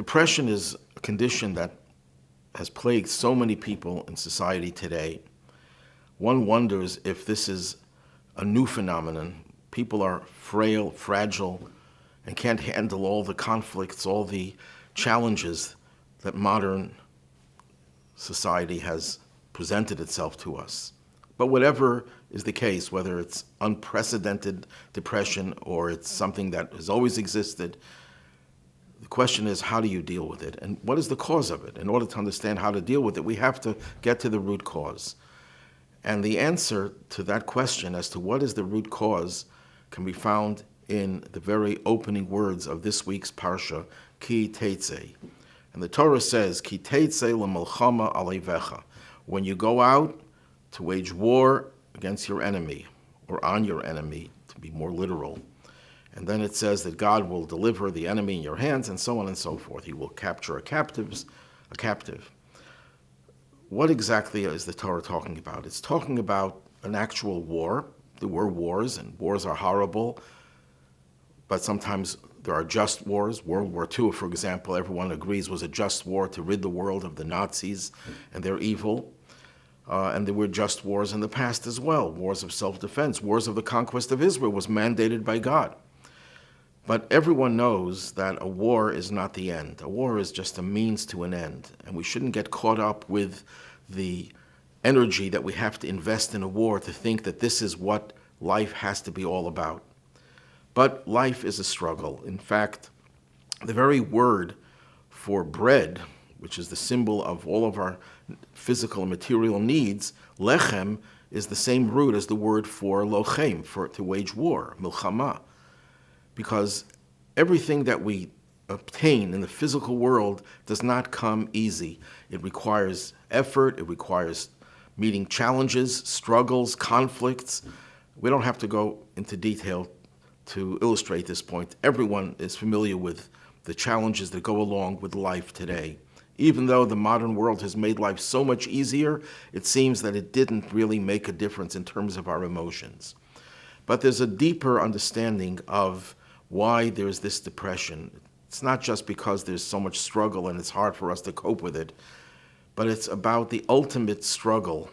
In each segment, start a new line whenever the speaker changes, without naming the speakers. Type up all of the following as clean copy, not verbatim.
Depression is a condition that has plagued so many people in society today. One wonders if this is a new phenomenon. People are frail, fragile, and can't handle all the conflicts, all the challenges that modern society has presented itself to us. But whatever is the case, whether it's unprecedented depression or it's something that has always existed, the question is, how do you deal with it? And what is the cause of it? In order to understand how to deal with it, we have to get to the root cause. And the answer to that question as to what is the root cause can be found in the very opening words of this week's Parsha, Ki Teitzei. And the Torah says, Ki Teitzei l'melchama aleivecha. When you go out to wage war against your enemy, or on your enemy, to be more literal. And then it says that God will deliver the enemy in your hands, and so on and so forth. He will capture a captive. What exactly is the Torah talking about? It's talking about an actual war. There were wars, and wars are horrible, but sometimes there are just wars. World War II, for example, everyone agrees was a just war to rid the world of the Nazis and their evil. And there were just wars in the past as well, wars of self-defense. Wars of the conquest of Israel was mandated by God. But everyone knows that a war is not the end. A war is just a means to an end. And we shouldn't get caught up with the energy that we have to invest in a war to think that this is what life has to be all about. But life is a struggle. In fact, the very word for bread, which is the symbol of all of our physical and material needs, lechem, is the same root as the word for lochem, for to wage war, milchama. Because everything that we obtain in the physical world does not come easy. It requires effort, it requires meeting challenges, struggles, conflicts. We don't have to go into detail to illustrate this point. Everyone is familiar with the challenges that go along with life today. Even though the modern world has made life so much easier, it seems that it didn't really make a difference in terms of our emotions. But there's a deeper understanding of why there's this depression. It's not just because there's so much struggle and it's hard for us to cope with it, but it's about the ultimate struggle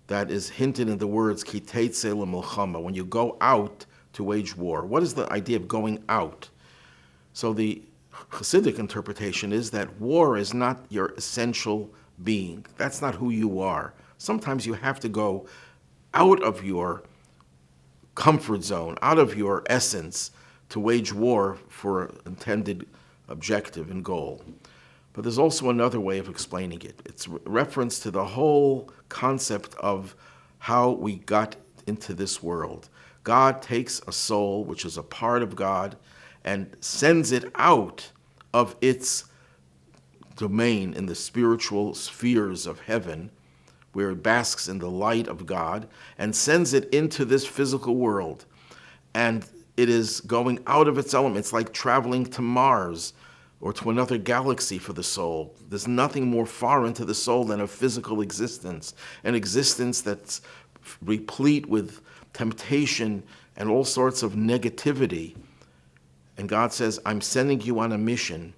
that is hinted in the words, Ki teitzei l'milchama, when you go out to wage war. What is the idea of going out? So the Hasidic interpretation is that war is not your essential being. That's not who you are. Sometimes you have to go out of your comfort zone, out of your essence, to wage war for an intended objective and goal. But there's also another way of explaining it. It's reference to the whole concept of how we got into this world. God takes a soul, which is a part of God, and sends it out of its domain in the spiritual spheres of heaven, where it basks in the light of God, and sends it into this physical world. And it is going out of its element. It's like traveling to Mars or to another galaxy for the soul. There's nothing more far into the soul than a physical existence, an existence that's replete with temptation and all sorts of negativity. And God says, I'm sending you on a mission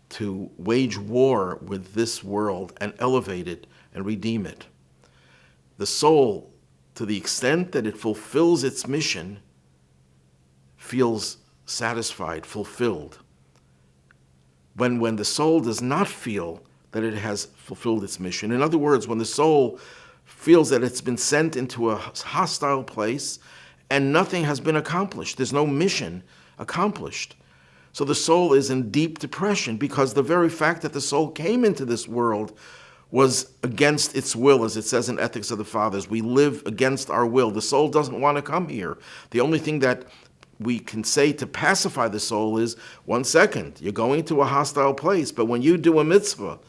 to wage war with this world and elevate it and redeem it. The soul, to the extent that it fulfills its mission, feels satisfied, fulfilled. When the soul does not feel that it has fulfilled its mission, in other words, when the soul feels that it's been sent into a hostile place and nothing has been accomplished, there's no mission accomplished. So the soul is in deep depression because the very fact that the soul came into this world was against its will, as it says in Ethics of the Fathers. We live against our will. The soul doesn't want to come here. The only thing that we can say to pacify the soul is, 1 second, you're going to a hostile place, but when you do a mitzvah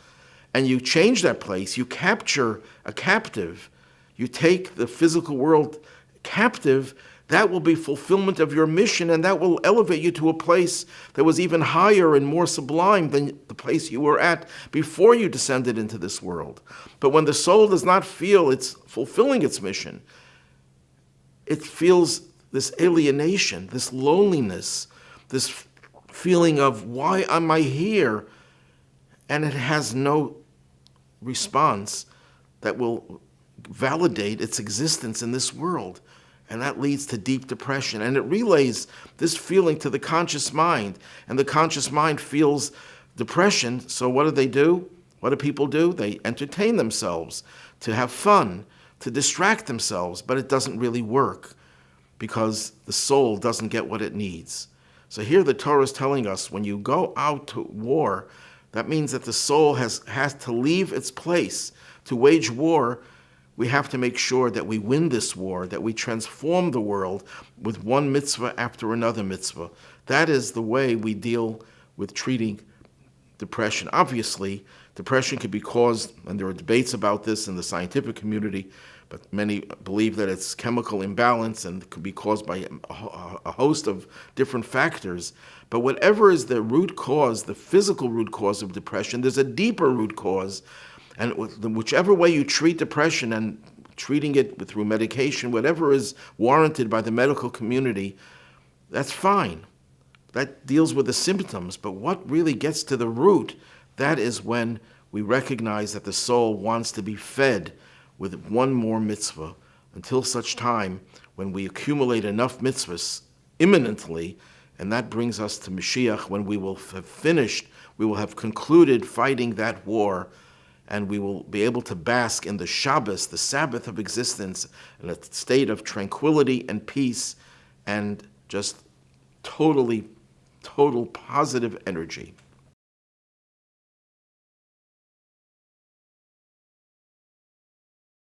and you change that place, you capture a captive, you take the physical world captive, that will be fulfillment of your mission, and that will elevate you to a place that was even higher and more sublime than the place you were at before you descended into this world. But when the soul does not feel it's fulfilling its mission, it feels this alienation, this loneliness, this feeling of, why am I here? and it has no response that will validate its existence in this world. And that leads to deep depression. And it relays this feeling to the conscious mind. And the conscious mind feels depression. So what do? What do people do? They entertain themselves to have fun, to distract themselves. But it doesn't really work because the soul doesn't get what it needs. So here the Torah is telling us when you go out to war, that means that the soul has to leave its place. To wage war, we have to make sure that we win this war, that we transform the world with one mitzvah after another mitzvah. That is the way we deal with treating depression. Obviously, depression can be caused, and there are debates about this in the scientific community, but many believe that it's chemical imbalance and could be caused by a host of different factors. But whatever is the root cause, the physical root cause of depression, there's a deeper root cause. And whichever way you treat depression, and treating it through medication, whatever is warranted by the medical community, that's fine. That deals with the symptoms. But what really gets to the root, that is when we recognize that the soul wants to be fed with one more mitzvah until such time when we accumulate enough mitzvahs imminently, and that brings us to Mashiach, when we will have finished, we will have concluded fighting that war, and we will be able to bask in the Shabbos, the Sabbath of existence, in a state of tranquility and peace and just total positive energy.